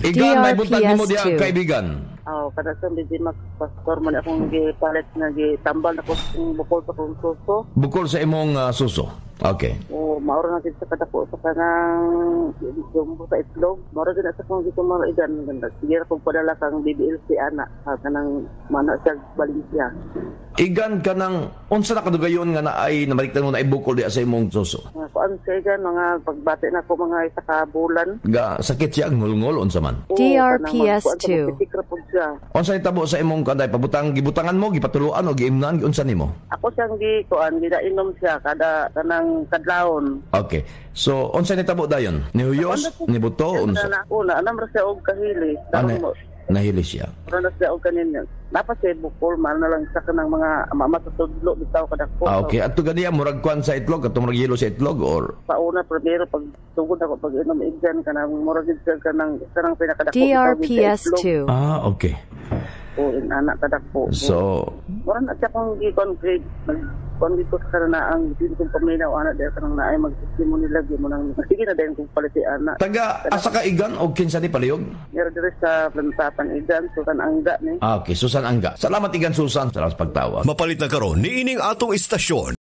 Igan, may buntag nimo diha kaibigan. Kada sa hindi magpastor man akong gipalit nga gitambal na ko bukol sa kong suso. Bukol sa imong suso. Okay. Mauro na din sa kadako sa kanang jumbo sa itlog. Mauro din sa kong gitumarigan ganda. Sige ra kong padala kang BBLC ana sa kanang mana sa Valencia. Igan kanang unsa na kadugayon nga naay namaliktan mo na ibukol diha sa imong suso? Kuan sa igan mga pagbati na ko mga isa ka bulan. Ga sakit siya ngul-ngul unsa man? DRPS2. Unsa itabo sa imong kanday gibutangan mo, gipatuluan o giimnan unsa nimo? Ako siyang gidainom siya kada kanang kadlawon. Okay. So unsa nitabo dayon? Ni huyos, ni buto unsa? Una anam ra siya og kahili. Nahili siya. Ano siya og kanin. Dapat siya bukol man na lang sa kanang mga mamatutudlo bitaw kadako. Okay. At ganiya murag kwan sa itlog atong murag yelo sa itlog or pauna primero pag tugod ako pag inom igyan kanang murag gid kanang pinakadako. DRPS2. Okay. Anak kadako. So, murag na siya kung gi-concrete kung dito sa kanang ang kung paminaw ana dahil kanang naay mag-testimony lagi mo nang sige na dayon kung paliti ana. Taga asa ka Igan o kinsa ni palihog? Meron diri sa plantapan Igan Susan Angga ni. Okay, Susan Angga. Salamat Igan Susan sa pagtawag. Mapalit na karon ni ining atong istasyon.